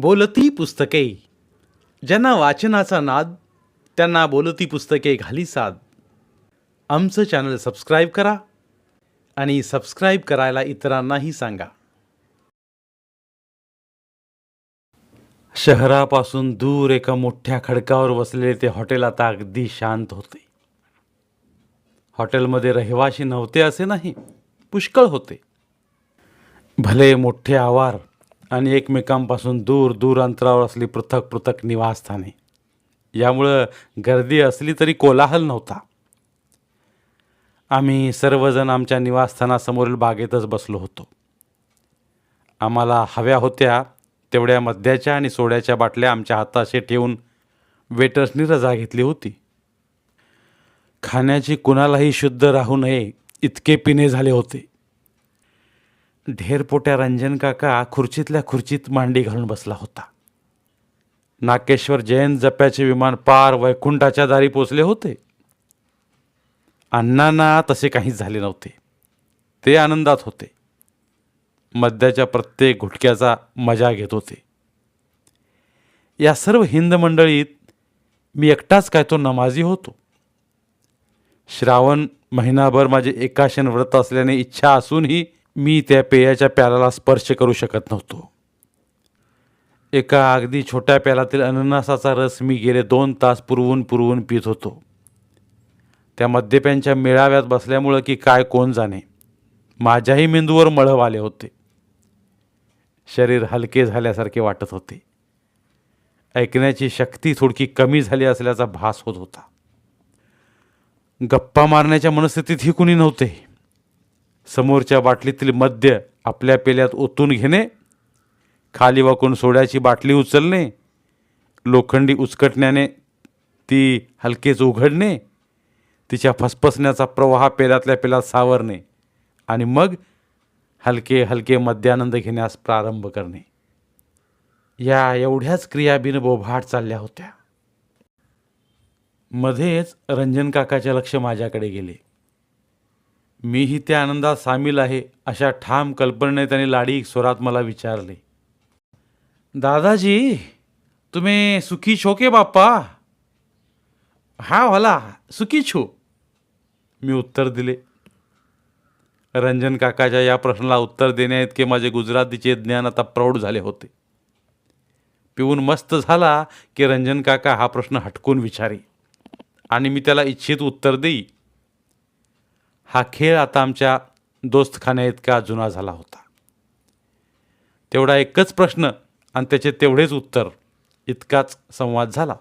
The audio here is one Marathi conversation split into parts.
बोलती पुस्तके. ज्यांना वाचनाचा नाद त्यांना बोलती पुस्तके घाली साद. आमचं चॅनल सबस्क्राईब करा आणि सबस्क्राईब करायला इतरांनाही सांगा. शहरापासून दूर एका मोठ्या खडकावर बसलेले ते हॉटेल आता अगदी शांत होते. हॉटेलमध्ये रहिवाशी नव्हते असे नाही, पुष्कळ होते. भले मोठे आवार आणि एकमेकांपासून दूर दूर अंतरावर असली पृथक पृथक निवासस्थाने. यामुळं गर्दी असली तरी कोलाहल नव्हता. आम्ही सर्वजण आमच्या निवासस्थानासमोरील बागेतच बसलो होतो. आम्हाला हव्या होत्या तेवढ्या मद्याच्या आणि सोड्याच्या बाटल्या आमच्या हाताशी ठेवून वेटर्सनी रजा घेतली होती. खाण्याची कुणालाही शुद्ध राहू नये इतके पिणे झाले होते. ढेरपोट्या रंजन काका खुर्चीतल्या खुर्चीत मांडी घालून बसला होता. नाकेश्वर जयंत जप्याचे विमान पार वैकुंठाच्या दारी पोचले होते. अण्णांना तसे काहीच झाले नव्हते. ते आनंदात होते. मद्याच्या प्रत्येक घुटक्याचा मजा घेत होते. या सर्व हिंद मंडळीत मी एकटाच काय तो नमाजी होतो. श्रावण महिनाभर माझे एकाशन व्रत असल्याने इच्छा असूनही मी त्या पेयाच्या प्यालाला स्पर्श करू शकत नव्हतो. एका अगदी छोट्या प्यालातील अननसाचा रस मी गेले 2 तास पुरवून पुरवून पित होतो. त्या मद्यप्यांच्या मेळाव्यात बसल्यामुळं की काय कोण जाणे, माझ्याही मेंदूवर मळभ आले होते. शरीर हलके झाल्यासारखे वाटत होते. ऐकण्याची शक्ती थोडकी कमी झाली असल्याचा भास होत होता. गप्पा मारण्याच्या मनस्थितीतही कुणी नव्हते. समोरच्या बाटलीतील मद्य आपल्या पेल्यात ओतून घेणे, खाली वाकून सोड्याची बाटली उचलणे, लोखंडी उचकटण्याने ती हलकेच उघडणे, तिच्या फसफसण्याचा प्रवाह पेल्यातल्या पेल्यात सावरणे आणि मग हलके हलके मद्यानंद घेण्यास प्रारंभ करणे. या एवढ्याच क्रिया बिनबोभाट चालल्या होत्या. मध्येच रंजन काकाचे लक्ष माझ्याकडे गेले. मीही त्या आनंदात सामील आहे अशा ठाम कल्पनेने त्याने लाडी स्वरात मला विचारले, दादाजी तुम्ही सुखी छो के बाप्पा? हा भला सुखी छो, मी उत्तर दिले. रंजन काकाच्या या प्रश्नाला उत्तर देण्याइतके माझे गुजरातीचे ज्ञान आता प्रौढ झाले होते. पिऊन मस्त झाला की रंजन काका हा प्रश्न हटकून विचारी आणि मी त्याला इच्छित उत्तर देई. हा खेळ आता आमच्या दोस्तखान्या इतका जुना झाला होता. तेवढा एकच प्रश्न आणि त्याचे तेवढेच उत्तर इतकाच संवाद झाला.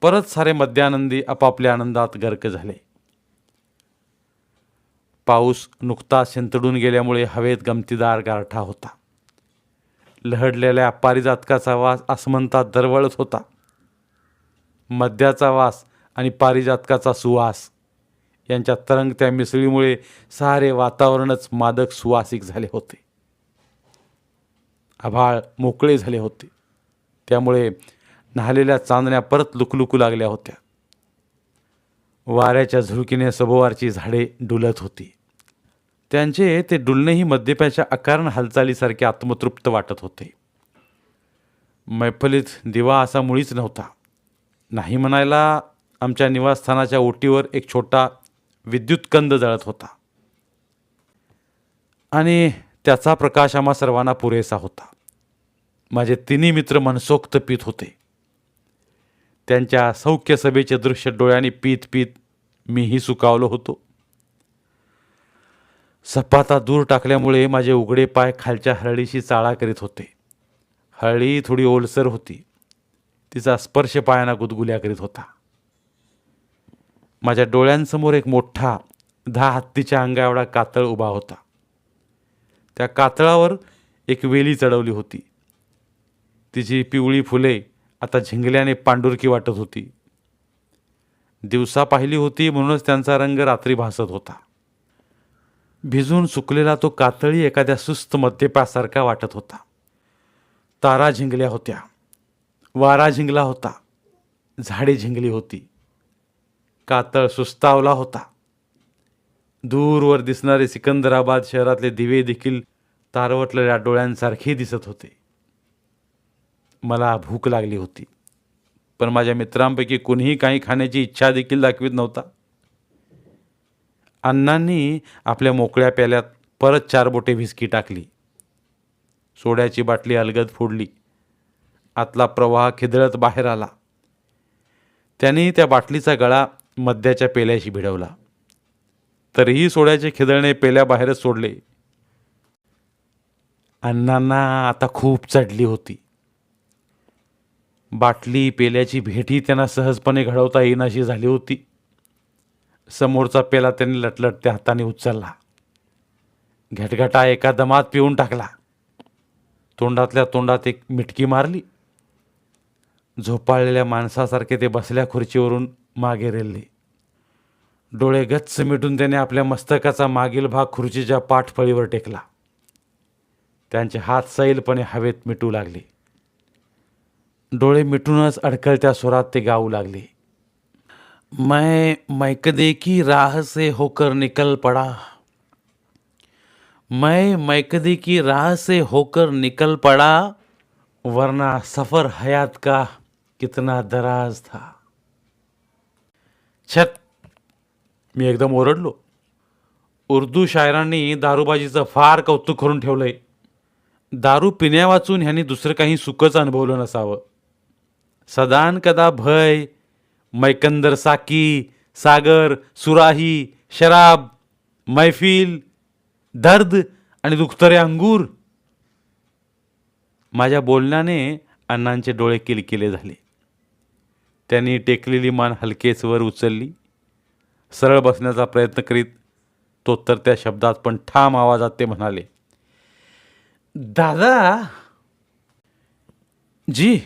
परत सारे मद्यानंदी आपापल्या आनंदात गर्क झाले. पाऊस नुकताच शिंतडून गेल्यामुळे हवेत गमतीदार गारठा होता. लहडलेल्या पारिजातकाचा वास आसमंतात दरवळत होता. मद्याचा वास आणि पारिजातकाचा सुवास यांच्या तरंगत्या मिसळीमुळे सारे वातावरणच मादक सुवासिक झाले होते. आभाळ मोकळे झाले होते. त्यामुळे न्हालेल्या चांदण्या परत लुकलुकू लागल्या होत्या. वाऱ्याच्या झुळकीने सभोवारची झाडे डुलत होती. त्यांचे ते डुलणेही मद्यपाच्या अकारण हालचालीसारखे आत्मतृप्त वाटत होते. मैफलीत दिवा असा मुळीच नव्हता. नाही म्हणायला आमच्या निवासस्थानाच्या ओटीवर एक छोटा विद्युतकंद जळत होता आणि त्याचा प्रकाश आम्हा सर्वांना पुरेसा होता. माझे तिन्ही मित्र मनसोक्त पीत होते. त्यांच्या सौख्य सभेचे दृश्य डोळ्यांनी पीत पीत मीही सुकावलो होतो. सपाटा दूर टाकल्यामुळे माझे उघडे पाय खालच्या हरळीशी चाळा करीत होते. हरळी थोडी ओलसर होती. तिचा स्पर्श पायांना गुदगुल्या करीत होता. माझ्या डोळ्यांसमोर एक मोठा 10 हत्तीच्या अंगा एवढा कातळ उभा होता. त्या कातळावर एक वेली चढवली होती. तिची पिवळी फुले आता झिंगल्याने पांढुरकी वाटत होती. दिवसा पाहिली होती म्हणूनच त्यांचा रंग रात्री भासत होता. भिजून सुकलेला तो कातळी एखाद्या सुस्त मद्यपासारखा वाटत होता. तारा झिंगल्या होत्या. वारा झिंगला होता. झाडे झिंगली होती. कातळ सुस्तावला होता. दूरवर दिसणारे सिकंदराबाद शहरातले दिवे देखील तारवटलेल्या डोळ्यांसारखे दिसत होते. मला भूक लागली होती, पण माझ्या मित्रांपैकी कुणीही काही खाण्याची इच्छा देखील दाखवित नव्हता. अण्णांनी आपल्या मोकळ्या प्याल्यात परत 4 बोटे व्हिस्की टाकली. सोड्याची बाटली अलगद फोडली. आतला प्रवाह खिदळत बाहेर आला. त्यांनी त्या बाटलीचा गळा मद्याच्या पेल्याशी भिडवला. तरीही सोड्याचे खिदळणे पेल्याबाहेरच सोडले. अण्णांना आता खूप चढली होती. बाटली पेल्याची भेटी त्यांना सहजपणे घडवता येईनाशी झाली होती. समोरचा पेला त्यांनी लटलटत्या हाताने उचलला. घटघटा एका दमात पिऊन टाकला. तोंडातल्या तोंडात एक मिटकी मारली. झोपाळलेल्या माणसासारखे ते बसल्या खुर्चीवरून मागे रेलले. डोळे गच्च मिटून त्याने आपल्या मस्तकाचा मागील भाग खुर्चीच्या पाठफळीवर टेकला. त्यांचे हात सैलपणे हवेत मिटू लागले. डोळे मिटूनच अडकळत्या स्वरात ते गाऊ लागले. मैं मैकदे की राह से होकर निकल पड़ा. मैं मैकदे की राह से होकर निकल पड़ा, वरना सफर हयात का कितना दराज था. छत, मी एकदम ओरडलो. उर्दू शायरांनी दारूबाजीचं फार कौतुक करून ठेवलंय. दारू पिण्या वाचून ह्यांनी दुसरं काही सुखच अनुभवलं नसावं. सदान कदा भय, मैकंदर साकी, सागर, सुराही, शराब, मैफिल, दर्द आणि दुखतरे अंगूर. माझ्या बोलण्याने अण्णांचे डोळे किलकिले झाले. त्यांनी टेकलेली मान हलकेच वर उचलली. सरळ बसण्याचा प्रयत्न करीत तो तर त्या शब्दात पण ठाम आवाजात ते म्हणाले, दादा. जी,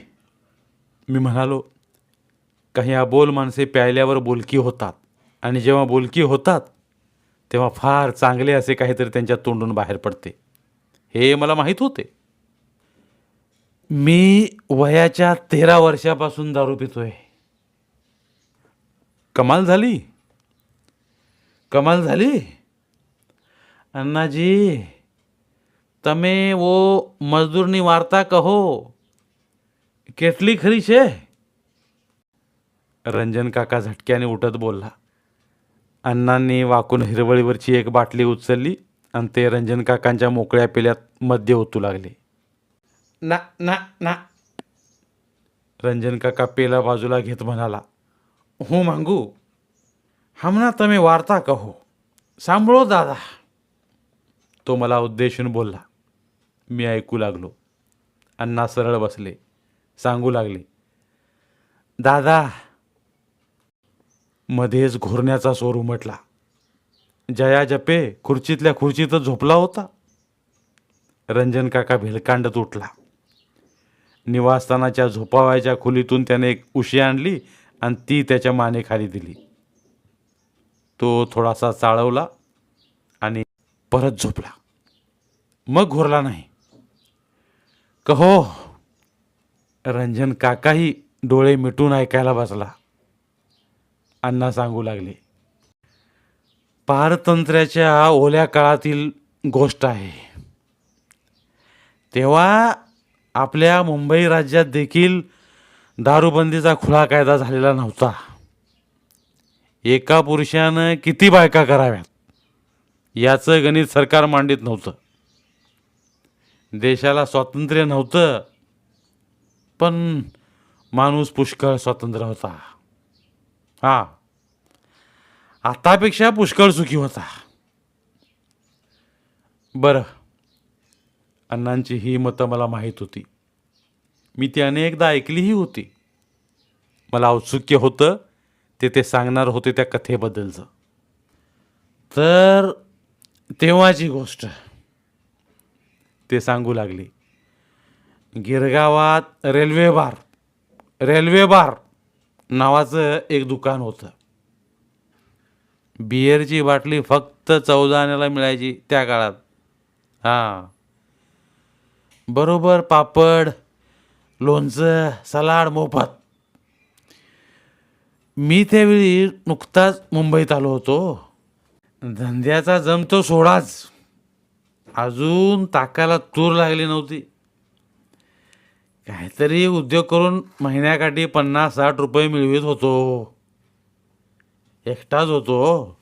मी म्हणालो. काही अबोल माणसे प्यायल्यावर बोलकी होतात, आणि जेव्हा बोलकी होतात तेव्हा फार चांगले असे काहीतरी त्यांच्या तोंडून बाहेर पडते, हे मला माहीत होते. मी वयाच्या 13 वर्षापासून दारू पितोय. कमाल झाली, कमाल झाली. अण्णाजी, તમે वो મજદૂરની વાર્તા કહો, કેટલી ખરી છે? रंजन काका झटक्याने उठत बोलला. अण्णांनी वाकून हिरवळीवरची एक बाटली उचलली आणि ते रंजन काकांच्या मोकळ्या पेल्यात मद्य ओतू लागले. ना ना ना. रंजन काका पेला बाजूला घेत म्हणाला, હું માંગુ, હમણાં તમે વાર્તા કહો, સાંભળો દાदा. तो मला उद्देशून बोलला. मी ऐकू लागलो. अण्णा सरळ बसले. सांगू लागले, दादा. मध्येच घोरण्याचा स्वर उमटला. जया जपे खुर्चीतल्या खुर्चीतच झोपला होता. रंजन काका भेलकांडत उठला. निवासस्थानाच्या झोपावयाच्या खोलीतून त्याने एक उशी आणली आणि ती त्याच्या मानेखाली दिली. तो थोडासा चाळवला आणि परत झोपला. मग घोरला नाही. कहो. रंजन काकाही डोळे मिटून ऐकायला बसला. अण्णा सांगू लागले, पारतंत्र्याच्या ओल्या काळातील गोष्ट आहे. तेव्हा आपल्या मुंबई राज्यात देखील दारूबंदीचा खुळा कायदा झालेला नव्हता. एका पुरुषानं किती बायका कराव्यात याचं गणित सरकार मांडित नव्हतं. देशाला स्वातंत्र्य नव्हतं, पण माणूस पुष्कळ स्वतंत्र होता. हा, आतापेक्षा पुष्कळ सुखी होता. बरं, अण्णांची ही मतं मला माहीत होती. मी ती अनेकदा ऐकलीही होती. मला औत्सुक्य होतं ते सांगणार होते त्या कथेबद्दलचं. तर तेव्हाची गोष्ट ते सांगू लागले. गिरगावात रेल्वे बार नावाचं एक दुकान होतं. बिअरची बाटली फक्त 14 आण्याला मिळायची त्या काळात. हां, बरोबर पापड, लोणचं, सलाड मोफत. मी त्यावेळी नुकताच मुंबईत आलो होतो. धंद्याचा जम तो सोडाच, अजून ताकाला तूर लागली नव्हती. काहीतरी उद्योग करून महिन्याकाठी 50-60 रुपये मिळवीत होतो. एकटाच होतो.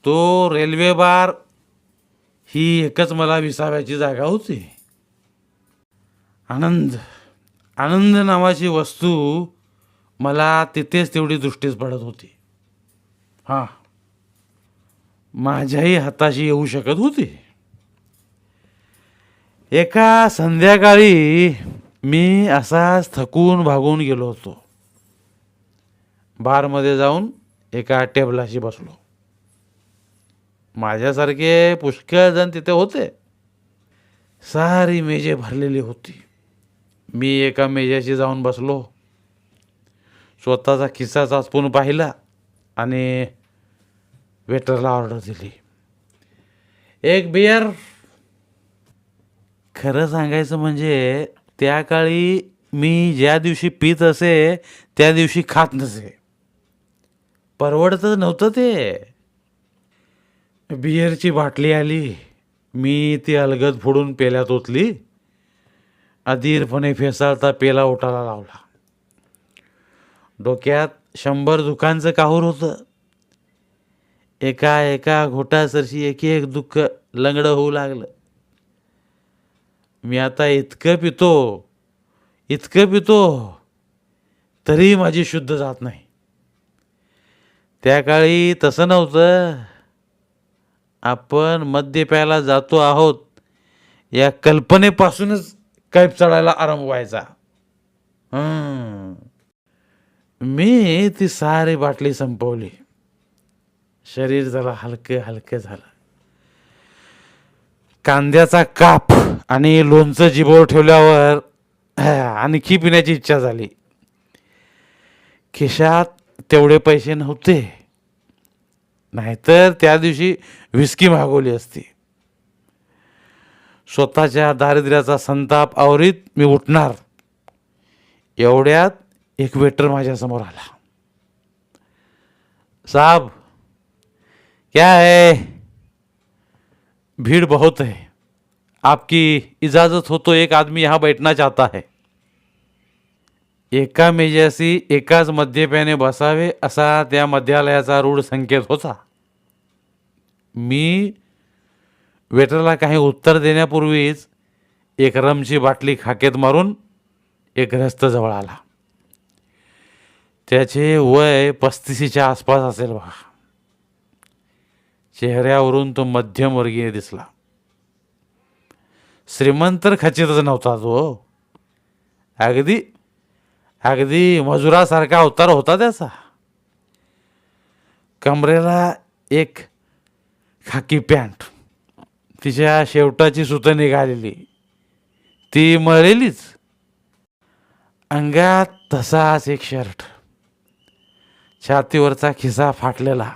तो रेल्वे बार ही एकच मला विसाव्याची जागा होती. आनंद आनंद नावाची वस्तू मला तिथेच तेवढी दृष्टीस पडत होती. हां, माझ्याही हाताशी येऊ शकत होती. एका संध्याकाळी मी असाच थकून भागून गेलो होतो. बारमध्ये जाऊन एका टेबलाशी बसलो. माझ्यासारखे पुष्कळ जण तिथे होते. सारी मेजे भरलेली होती. मी एका मेजाशी जाऊन बसलो. स्वतःचा खिस्सा चाचपून पाहिला आणि वेटरला ऑर्डर दिली. एक बियर. खरं सांगायचं म्हणजे त्या काळी मी ज्या दिवशी पित असे त्या दिवशी खात नसे. परवडतच नव्हतं ते. बियरची बाटली आली. मी ती अलगद फोडून पेल्यात ओतली. अधीरपणे फेसाळता पेला ओटाला लावला. डोक्यात 100 दुःखांचं काहूर होतं. एका एका घोटासरशी एक एक दुःख लंगडं होऊ लागलं. मी आता इतकं पितो तरी माझी शुद्ध जात नाही. त्या काळी तसं नव्हतं. आपण मद्य प्यायला जातो आहोत या कल्पनेपासूनच कैफ चढायला आरंभ व्हायचा. मी ती सारी बाटली संपवली. शरीर जरा हलकं हलकं झालं. कांद्याचा काप आणि लोणचं जिभेवर ठेवल्यावर आणखी पिण्याची इच्छा झाली. खिशात तेवढे पैसे नव्हते, नाहीतर त्या दिवशी विस्की मागवली असती. स्वतःच्या दारिद्र्याचा संताप आवरीत मी उठणार एवढ्यात एक वेटर माझ्यासमोर आला. साहब, क्या है? भीड़ बहुत है. आपकी इजाज़त हो तो एक आदमी यहाँ बैठना चाहता है. एका मेजाशी एकाच मद्यप्याने बसावे असा त्या मद्यालयाचा रूढ संकेत होता. मी वेटरला काही उत्तर देण्यापूर्वीच एक रमची बाटली खाकेत मारून एक ग्रस्त जवळ आला. त्याचे वय 35च्या आसपास असेल बघा. चेहऱ्यावरून तो मध्यमवर्गीय दिसला. श्रीमंत खचितच नव्हता तो. अगदी अगदी मजुरासारखा अवतार होता त्याचा. कमरेला एक खाकी पॅन्ट, तिच्या शेवटाची सुतं निघालेली, ती मळलेलीच. अंगात तसाच एक शर्ट, छातीवरचा खिसा फाटलेला,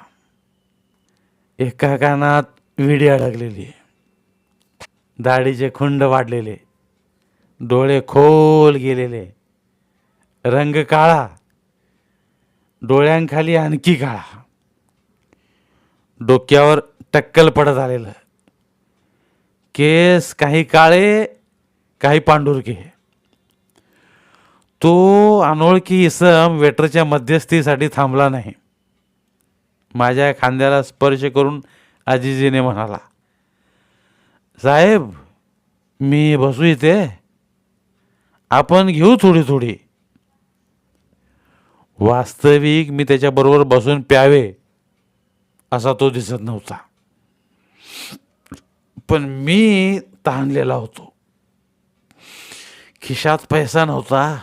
एका कानात विडी अडकलेली, दाढीचे खुंड वाढलेले, डोळे खोल गेलेले, रंग काळा, डोळ्यांखाली आणखी काळा, डोक्यावर टक्कल पडत आलेलं, केस काही काळे काही पांढुरके. तो अनोळखी इसम वेटरच्या मध्यस्थीसाठी थांबला नाही. माझ्या खांद्याला स्पर्श करून आजीजीने म्हणाला, साहेब, मी बसू इथे? आपण घेऊ थोडी थोडी. वास्तविक मी त्याच्याबरोबर बसून प्यावे असा तो दिसत नव्हता, पण मी ताणलेला होतो. खिशात पैसा नव्हता.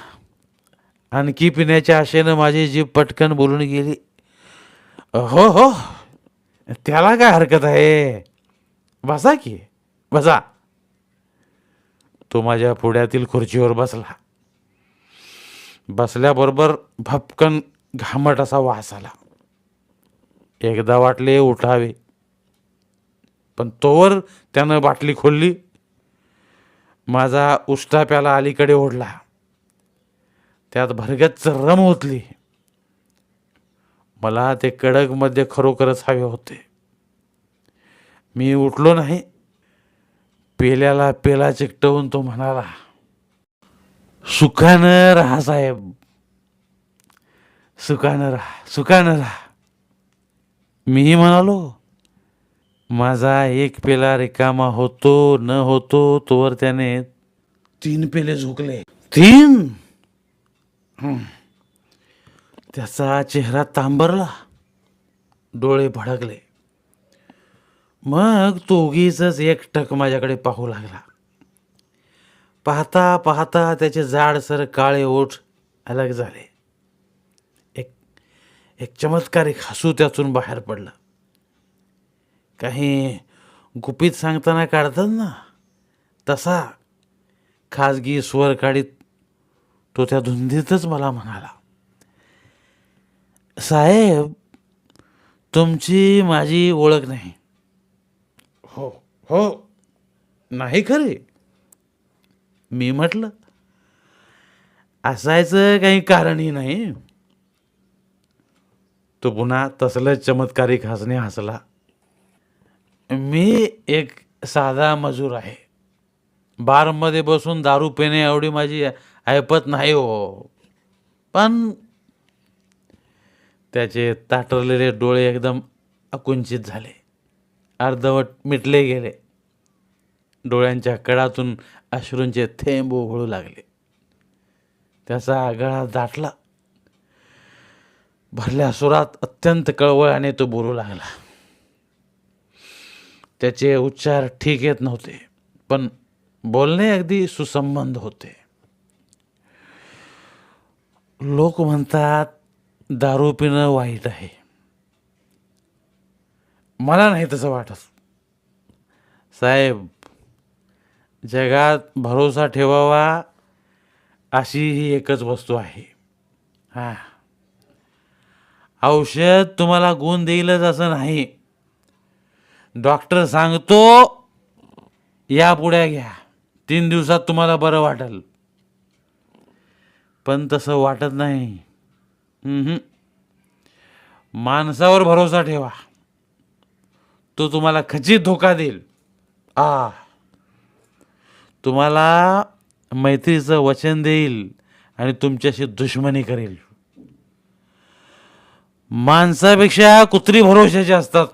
आणखी पिण्याच्या आशेनं माझी जीभ पटकन बोलून गेली, हो हो, त्याला काय हरकत आहे, बसा की बसा. तो माझ्या पुढ्यातील खुर्चीवर बसला. बसल्याबरोबर भपकन घामट असा वास आला. एकदा वाटले उठावे, पण तोवर त्यानं बाटली खोलली. माझा उष्टा प्याला अलीकडे ओढला. त्यात भरगच्च रम ओतली. मला ते कडकमध्ये खरोखरच हवे होते. मी उठलो नाही. पेल्याला पेला चिकटवून तो म्हणाला, सुखानं राहा साहेब, सुखानं राहा, सुखानं राहा. मीही म्हणालो. माझा एक पेला रिकामा होतो न होतो तोवर त्याने 3 पेले झोकले. 3. त्याचा चेहरा तांबरला, डोळे भडकले. मग तो उगीच एकटक माझ्याकडे पाहू लागला. पाहता पाहता त्याचे जाडसर काळे ओठ अलग झाले. एक एक चमत्कारिक हसू त्यातून बाहेर पडलं. काही गुपित सांगताना काढतात ना, तसा खाजगी स्वर काढीत तो त्या धुंदीतच मला म्हणाला, साहेब तुमची माझी ओळख नाही. हो हो, नाही खरे. मी म्हटलं, असायचं काही कारणही नाही. तो पुन्हा तसलंच चमत्कारिक हसणे हसला. मी एक साधा मजूर आहे. बारमध्ये बसून दारू पिणे एवढी माझी ऐपत नाही हो. पण त्याचे ताटरलेले डोळे एकदम आकुंचित झाले, अर्धवट मिटले गेले. डोळ्यांच्या कडातून अश्रूंचे थेंब ओघळू लागले. त्याचा गळा दाटला. भरल्या सुरात अत्यंत कळवळाने तो बोलू लागला. त्याचे उच्चार ठीक येत नव्हते, पण बोलणे अगदी सुसंबंध होते. लोक म्हणतात दारू पिणं वाईट आहे. मला नाही तसं वाटत साहेब. जगात भरोसा ठेवावा अशी ही एकच वस्तू आहे. हां, औषध तुम्हाला गुण देईलच असं नाही. डॉक्टर सांगतो या पुड्या घ्या, 3 दिवसात तुम्हाला बरं वाटेल. पण तसं वाटत नाही. माणसावर भरोसा ठेवा, तो तुम्हाला खचित धोका देईल. तुम्हाला मैत्रीचं वचन देईल आणि तुमच्याशी दुश्मनी करेल. माणसापेक्षा कुत्री भरोशाची असतात.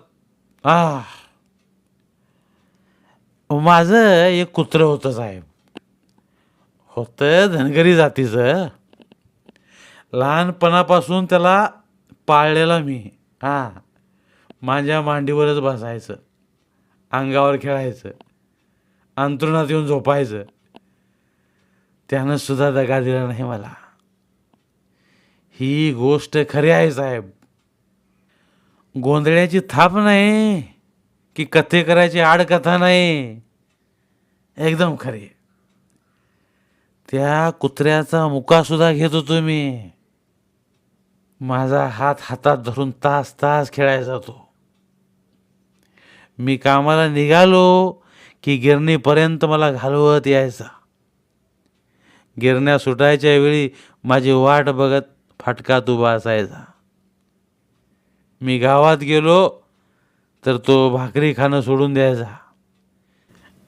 माझं एक कुत्रं होतं साहेब. होतं धनगरी जातीचं. लहानपणापासून त्याला पाळलेला मी. माझ्या मांडीवरच बसायचं, अंगावर खेळायचं, अंथरुणात येऊन झोपायचं. त्यानं सुद्धा दगा दिला नाही मला. ही गोष्ट खरी आहे साहेब. गोंधळ्याची थाप नाही की कथे करायची आडकथा नाही, एकदम खरी. त्या कुत्र्याचा मुका सुद्धा घेत होतो मी. माझा हात हातात धरून तास तास खेळायचा तो. मी कामाला निघालो की गिरणीपर्यंत मला घालवत यायचा. गिरण्या सुटायच्या वेळी माझी वाट बघत फाटकात उभा असायचा. मी गावात गेलो तर तो भाकरी खाणं सोडून द्यायचा.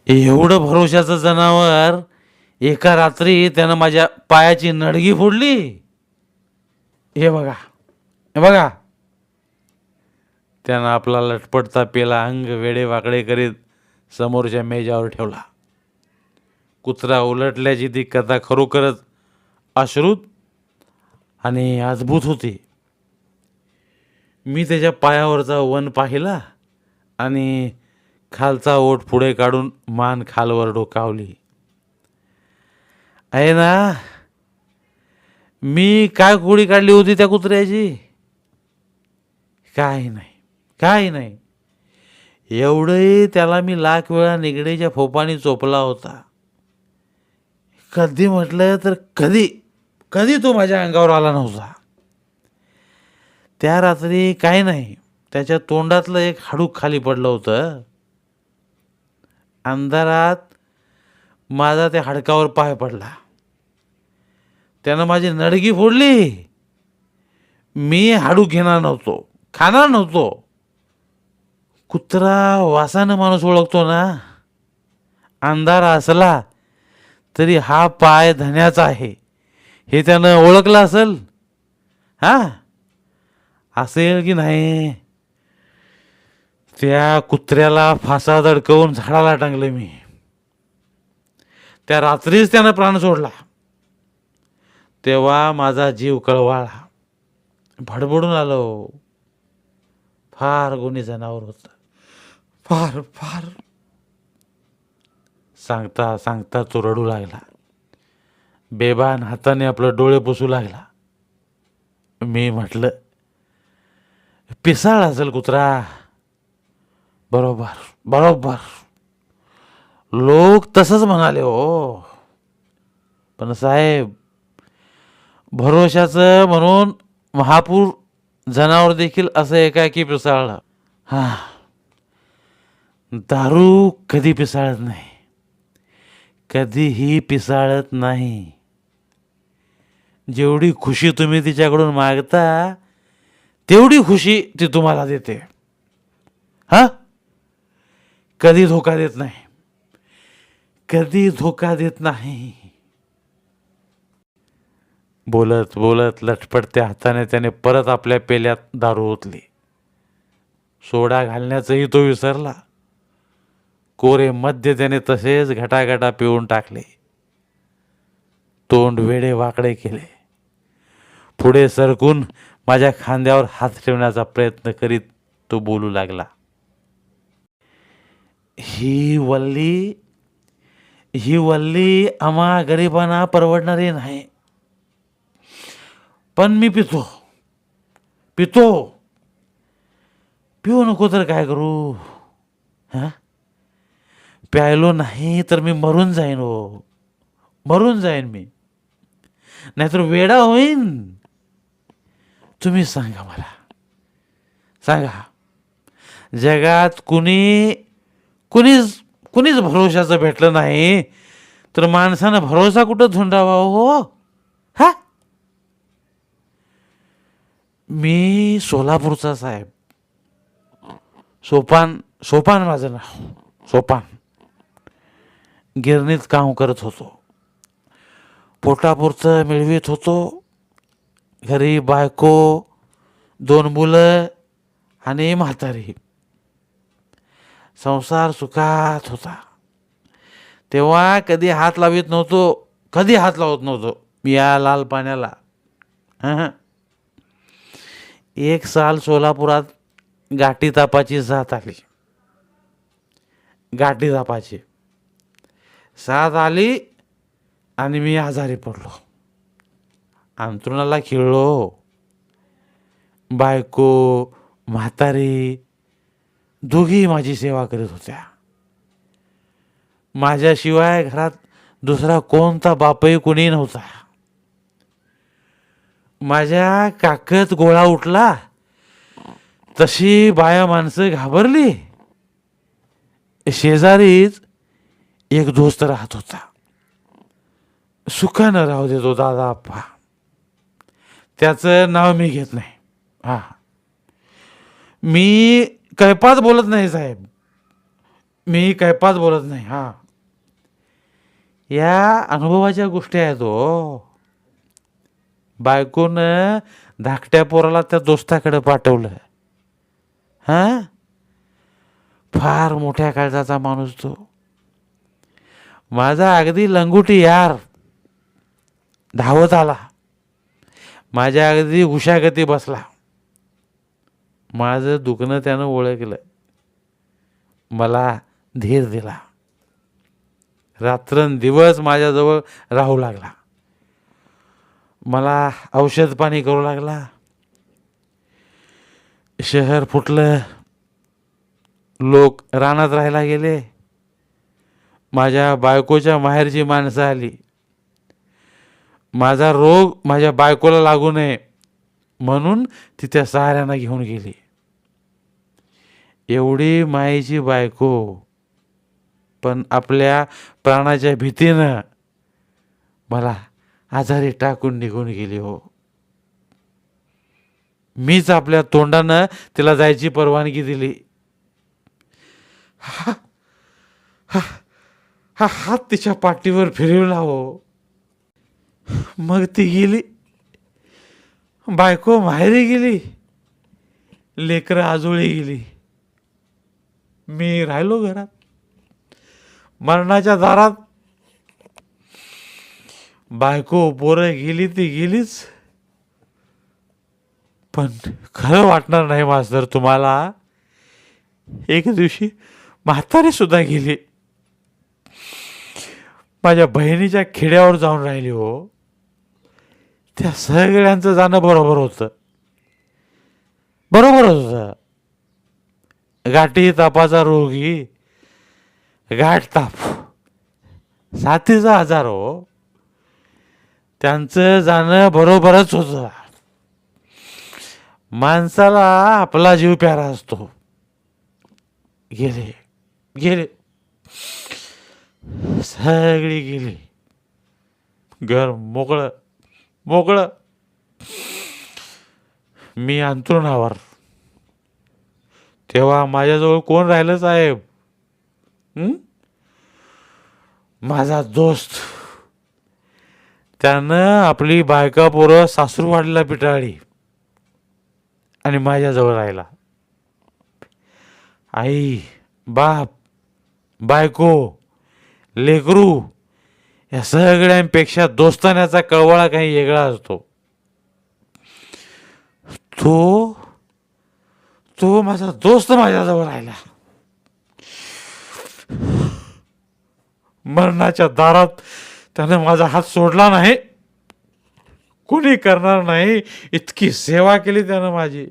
एवढं भरोशाचं जनावर एका रात्री त्यानं माझ्या पायाची नडगी फोडली. हे बघा, हे बघा. त्यानं आपला लटपटता पेला अंग वेडे वाकडे करीत समोरच्या मेजावर ठेवला. कुत्रा उलटल्याची ती कथा खरोखरच अश्रुत आणि अद्भुत होती. मी त्याच्या पायावरचा वन पाहिला आणि खालचा ओठ पुढे काढून मान खालवर डोकावली. आहे ना, मी काय गोळी काढली होती त्या कुत्र्याची? काही नाही, काही नाही. एवढंही त्याला मी लाख वेळा निगडीच्या फोपाने चोपला होता. कधी म्हटलं तर कधी कधी तो माझ्या अंगावर आला नव्हता. त्या रात्री काही नाही, त्याच्या तोंडातलं एक हाडूक खाली पडलं होतं. अंधारात माझा त्या हाडकावर पाय पडला. त्यानं माझी नडगी फोडली. मी हाडूक घेणार नव्हतो, खाणार नव्हतो. कुत्रा वासानं माणूस ओळखतो ना. अंधार असला तरी हा पाय धन्याचा आहे हे त्यानं ओळखलं असेल. हां, असेल की नाही. त्या कुत्र्याला फासात अडकवून झाडाला टांगलं मी. त्या रात्रीच त्यानं प्राण सोडला. तेव्हा माझा जीव कळवळला. भडभडून आलो. फार गुणी जनावर होतं. फार फार. सांगता सांगता तो रडू लागला. बेभान हाताने आपलं डोळे पुसू लागला. मी म्हटलं, पिसाळ असेल कुत्रा. बरोबर बरोबर. लोक तसंच म्हणाले हो. पण साहेब, भरोशाचं म्हणून महापूर जनावर देखील असं एकाएकी पिसाळलं. हा, दारू कधी पिसाळत नाही. कधीही पिसाळत नाही. जेवढी खुशी तुम्ही तिच्याकडून मागता तेवढी खुशी ती तुम्हाला देते. हा, कधी धोका देत नाही. कधी धोका देत नाही. बोलत बोलत लटपटत्या हाताने त्याने परत आपल्या पेल्यात दारू ओतली. सोडा घालण्याचंही तो विसरला. कोरे मद्य त्याने तसेच घटाघटा पिऊन टाकले. तोंड वेडे वाकडे केले. पुढे सरकून माझ्या खांद्यावर हात ठेवण्याचा प्रयत्न करीत तो बोलू लागला. ही वल्ली आम्हा गरिबांना परवडणारी नाही. पण मी पितो. पिऊ नको तर काय करू. हां, प्यायलो नाही तर मी मरून जाईन हो. मरून जाईन मी. नाहीतर वेडा होईन. तुम्ही सांगा मला. सांगा, जगात कुणीच भरोशाचं भेटलं नाही तर माणसानं भरोसा कुठं धुंडावा हो. हा, मी सोलापूरचा साहेब. सोपान माझं नाव. सोपान. गिरणीत काम करत होतो. पोटापुरतं मिळवीत होतो. घरी बायको, 2 मुलं आणि म्हातारी. संसार सुखात होता. तेव्हा कधी हात लावत नव्हतो मी या लाल पाण्याला. एक साल सोलापुरात गाठी तापाची साथ आली. गाठी तापाची साथ आली आणि मी आजारी पडलो. अंथरुणाला खिळलो. बायको, म्हातारी दोघी माझी सेवा करीत होत्या. माझ्याशिवाय घरात दुसरा कोणता बापही कुणी नव्हता. माझ्या काकत गोळा उठला तशी बाया माणसं घाबरली. शेजारीच एक दोस्त राहत होता. सुखानं राहू देतो दादा आप्पा. त्याचं नाव मी घेत नाही. हा, मी कैपात बोलत नाही साहेब. मी कैपात बोलत नाही. हा, या अनुभवाच्या गोष्टी आहेत हो. बायकोनं धाकट्या पोराला त्या दोस्ताकडे पाठवलं. हा, फार मोठ्या काळजाचा माणूस तो. माझा अगदी लंगोटी यार धावत आला. माझ्या अगदी उशागती बसला. माझं दुखणं त्यानं ओळखलं. मला धीर दिला. रात्रंदिवस माझ्याजवळ राहू लागला. मला औषध पाणी करू लागला. शहर फुटलं. लोक रानात राहायला गेले. माझ्या बायकोच्या माहेरची माणसं आली. माझा रोग माझ्या बायकोला लागू नये म्हणून ती त्या सहाऱ्यांना घेऊन गेली. एवढी मायेची बायको, पण आपल्या प्राणाच्या भीतीनं मला आजारी टाकून निघून गेली हो. मीच आपल्या तोंडानं तिला जायची परवानगी दिली. हा हात तिच्या पाठीवर फिरवला हो. मग ती गेली, बायको माहेरी गेली, लेकरं आजोळी गेली. मी राहिलो घरात मरणाच्या दारात. बायको पोरं गेली ती गेलीच, पण खरं वाटणार नाही मास्तर तुम्हाला, एक दिवशी म्हातारी सुद्धा गेली. माझ्या बहिणीच्या खेड्यावर जाऊन राहिली हो. त्या सगळ्यांचं जाणं बरोबर होतं, बरोबर होतं. गाठी तापाचा रोगी, गाठ ताप, साथीचा आजार हो, त्यांचं जाणं बरोबरच होतं. माणसाला आपला जीव प्यारा असतो. गेले गेले, सगळी गेली. घर मोकळं मोकळं. मी अंथरुणावर. तेव्हा माझ्याजवळ कोण राहिलं साहेब? माझा दोस्त. त्यानं आपली बायका पोरं सासूरवाडीला पिटाळली आणि माझ्याजवळ राहिला. आई, बाप, बायको, लेकरू या सगळ्यांपेक्षा दोस्तान्याचा कळवळा काही वेगळा असतो. तो तो माझा दोस्त माझ्याजवळ राहिला. मरणाच्या दारात त्यानं माझा हात सोडला नाही. कोणी करणार नाही इतकी सेवा केली त्यानं माझी.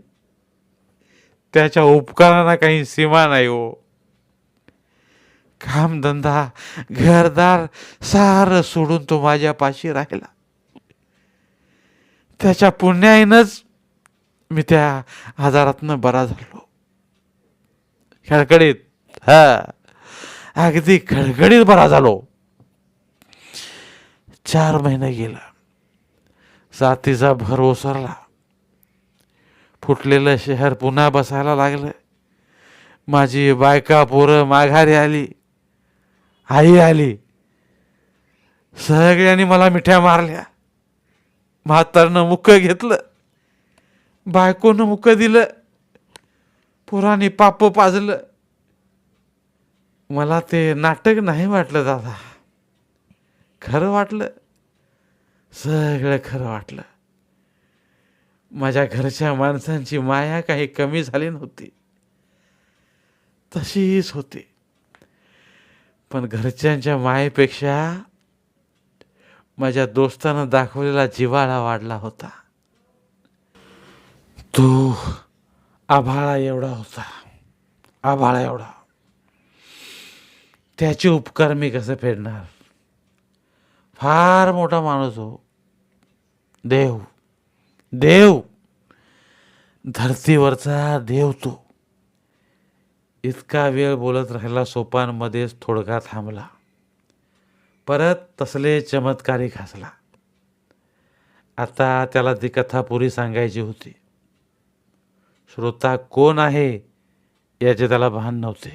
त्याच्या उपकारांना काही सीमा नाही हो. कामधंदा, घरदार सारं सोडून तो माझ्यापाशी राहिला. त्याच्या पुण्याईनच मी त्या आजारातनं बरा झालो. खडखडीत, अगदी खडखडीत बरा झालो. 4 महिने गेला. साथीचा भर ओसरला. फुटलेलं शहर पुन्हा बसायला लागलं. माझी बायका पोरं माघारी आली. आई आली. सगळ्यांनी मला मिठ्या मारल्या. म्हातारनं मुक्क घेतलं, बायकोनं मुक्क दिलं, पोरांनी पाप पाजलं. मला ते नाटक नाही वाटलं दादा, खरं वाटलं. सगळं खरं वाटलं. माझ्या घरच्या माणसांची माया काही कमी झाली नव्हती, तशीच होती. पण घरच्यांच्या मायेपेक्षा माझ्या दोस्तानं दाखवलेला जिव्हाळा वाढला होता. तो आभाळा एवढा होता, आभाळा एवढा. त्याचे उपकार मी कसं फेडणार? फार मोठा माणूस हो. देव, देव, धरतीवरचा देव तो. इतका वेळ बोलत राहिला. सोपानमध्येच थोडका थांबला. परत तसले चमत्कारिक हसला. आता त्याला ती कथा पुरी सांगायची होती. श्रोता कोण आहे याचे त्याला भान नव्हते.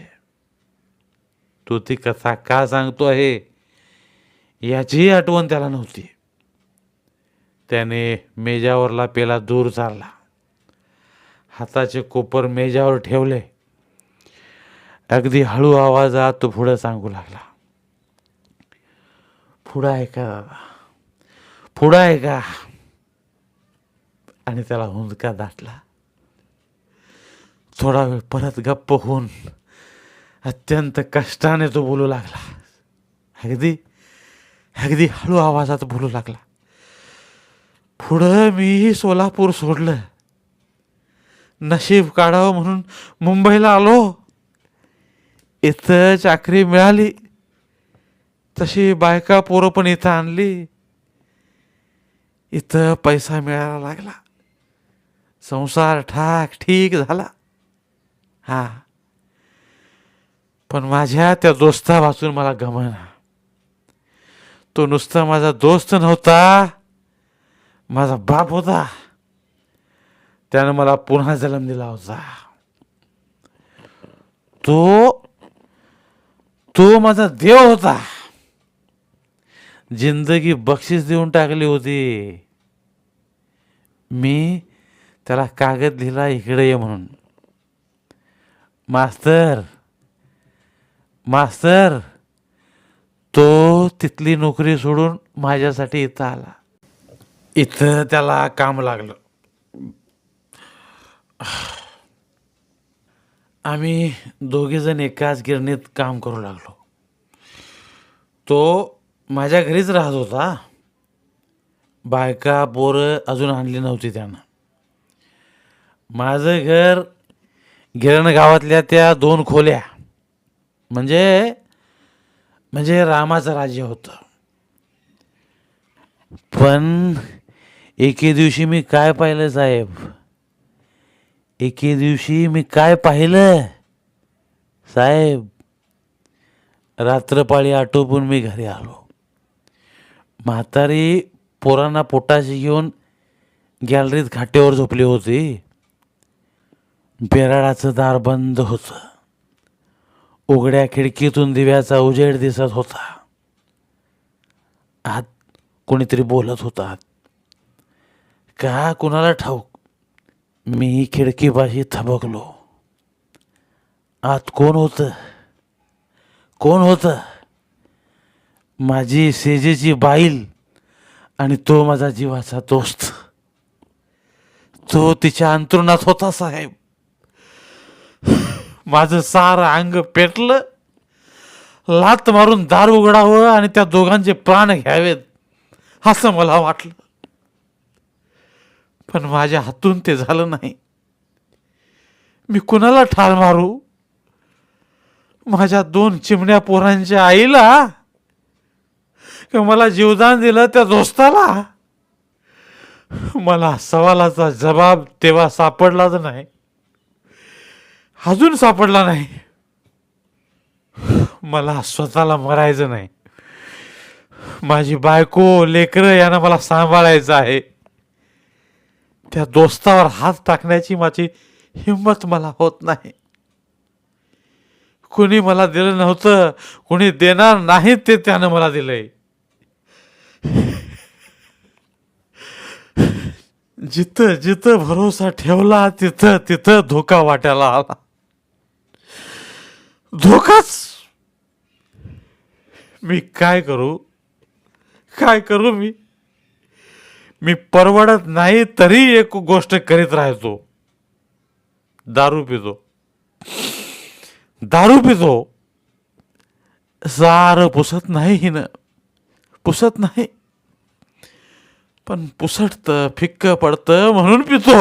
तो ती कथा का सांगतो आहे याचीही आठवण त्याला नव्हती. त्याने मेजावरला पेला दूर चालला. हाताचे कोपर मेजावर ठेवले. अगदी हळू आवाजात तो पुढं सांगू लागला. पुढं आहे का दादा, पुढं आहे का? आणि त्याला हुंदका दाटला. थोडा वेळ परत गप्प होऊन अत्यंत कष्टाने तो बोलू लागला. अगदी अगदी हळू आवाजात बोलू लागला. पुढं मी सोलापूर सोडलं. नशीब काढावं म्हणून मुंबईला आलो. इथं चाकरी मिळाली, तशी बायका पोरं पण इथं आणली. इथं पैसा मिळायला लागला. संसार ठाक ठीक झाला. पण माझ्या त्या दोस्ता वाचून मला गमना. तो नुसता माझा दोस्त नव्हता, माझा बाप होता. त्यानं मला पुन्हा जन्म दिला होता. तो माझा देव होता. जिंदगी बक्षीस देऊन टाकली होती. मी त्याला कागद लिहिला इकडे ये म्हणून. मास्तर मास्तर तो तिथली नोकरी सोडून माझ्यासाठी इथं आला. इथं त्याला काम लागलं. आम्ही दोघेजण एकाच गिरणीत काम करू लागलो. तो माझ्या घरीच राहत होता. बायका पोरं अजून आणली नव्हती त्यानं. माझं घर गिरण गावातल्या त्या 2 खोल्या म्हणजे म्हणजे रामाचं राज्य होतं. पण एके दिवशी मी काय पाहिलं साहेब, एके दिवशी मी काय पाहिलं साहेब, रात्रपाळी आटोपून मी घरी आलो. म्हातारी पोरांना पोटाशी घेऊन गॅलरीत खाटेवर झोपली होती. बेराडाचं दार बंद होतं. उघड्या खिडकीतून दिव्याचा उजेड दिसत होता. आत कोणीतरी बोलत होता. का कुणाला ठाऊक. मी खिडकीपाशी थबकलो. आत कोण होतं, कोण होतं. माझी सेजेची बाईल आणि तो माझा जीवाचा दोस्त. तो तिच्या अंतरुणात होता साहेब. माझं सारं अंग पेटलं. लात मारून दार उघडावं आणि त्या दोघांचे प्राण घ्यावेत असं मला वाटलं. पण माझ्या हातून ते झालं नाही. मी कुणाला ठार मारू. माझ्या 2 चिमण्या पोरांच्या आईला का मला जीवदान दिलं त्या दोस्ताला. मला सवालाचा जबाब तेव्हा सापडलाच नाही. अजून सापडला नाही. मला स्वतःला मरायचं नाही. माझी बायको लेकरं यांना मला सांभाळायचं आहे. त्या दोस्तावर हात टाकण्याची माझी हिंमत मला होत नाही. कुणी मला दिलं नव्हतं, कुणी देणार नाही ते त्यानं मला दिलंय. जिथं जिथं भरोसा ठेवला तिथं तिथं धोका वाटायला आला. धोकाच. मी काय करू, काय करू. मी परवडत नाही तरी एक गोष्ट करीत राहतो. दारू पितो, दारू पितो. सारं पुसत नाही हिनं, पुसत नाही. पण पुसटतं, फिक्क पडतं म्हणून पितो.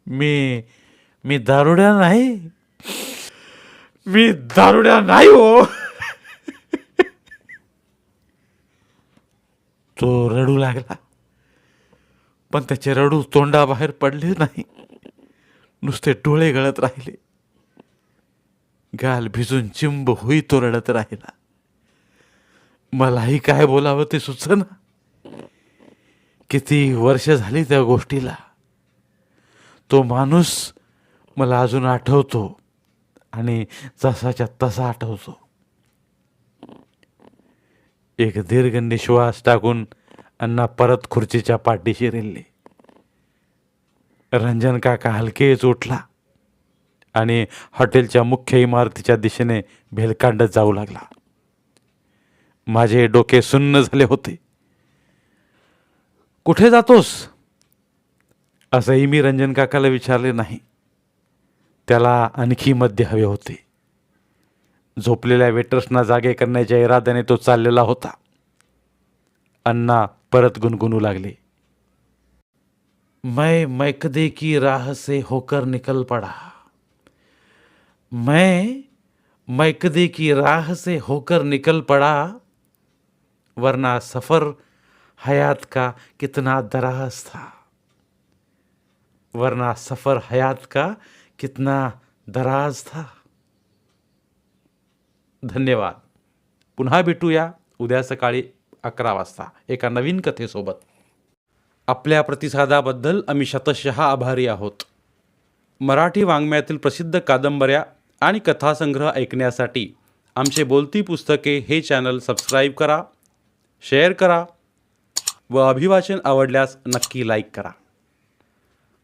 मी दारुड्या नाही, मी दारुड्या नाही हो. तो रडू लागला. पण त्याचे रडू तोंडाबाहेर पडले नाही. नुसते डोळे गळत राहिले. गाल भिजून चिंब होई तो रडत राहिला. मलाही काय बोलावं ते सुचना. किती वर्ष झाली त्या गोष्टीला. तो माणूस मला अजून आठवतो आणि जसाच्या तसा आठवतो. एक दीर्घ निश्वास टाकून अण्णा परत खुर्चीच्या पाठीशी रेलले. रंजन काका हलकेच उठला आणि हॉटेलच्या मुख्य इमारतीच्या दिशेने भेलकांडत जाऊ लागला. माझे डोके सुन्न झाले होते. कुठे जातोस असंही मी रंजन काकाला विचारले नाही. त्याला आणखी मद्य हवे होते. झोपलेल्या वेटर्सना जागे करण्याच्या इराद्याने तो चाललेला होता. अण्णा परत गुणगुणू लागले. मैं मैकदे की राह से होकर निकल पड़ा. मैं मैकदे की राह से होकर निकल पड़ा, वरना सफर हयात का कितना दराज था. वरना सफर हयात का कितना दराज था. धन्यवाद. पुन्हा भेटूया उद्या सकाळी 11 वाजता एका नवीन कथेसोबत. आपल्या प्रतिसादाबद्दल आम्ही शतशः आभारी आहोत. मराठी वाङ्मयातील प्रसिद्ध कादंबऱ्या आणि कथासंग्रह ऐकण्यासाठी आमचे बोलती पुस्तके हे चॅनल सबस्क्राईब करा, शेअर करा व अभिवाचन आवडल्यास नक्की लाईक करा.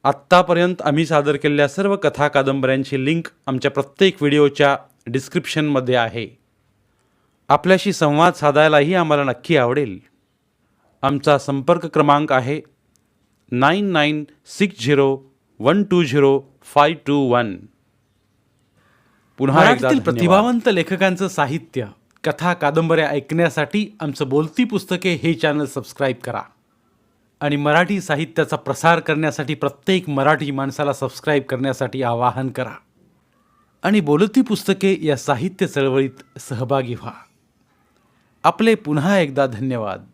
आत्तापर्यंत आम्ही सादर केलेल्या सर्व कथा कादंबऱ्यांची लिंक आमच्या प्रत्येक व्हिडिओच्या डिस्क्रिप्शनमध्ये आहे. आपल्याशी संवाद साधायलाही आम्हाला नक्की आवडेल. आमचा संपर्क क्रमांक आहे 9960120521. पुन्हा एकदा मराठीतील धन्यवाद. प्रतिभावंत लेखकांचं साहित्य, कथा कादंबऱ्या ऐकण्यासाठी आमचं बोलती पुस्तके हे चॅनल सबस्क्राईब करा आणि मराठी साहित्याचा प्रसार करण्यासाठी प्रत्येक मराठी माणसाला सबस्क्राईब करण्यासाठी आवाहन करा आणि बोलती पुस्तके या साहित्य चळवळीत सहभागी व्हा. आपले पुन्हा एकदा धन्यवाद.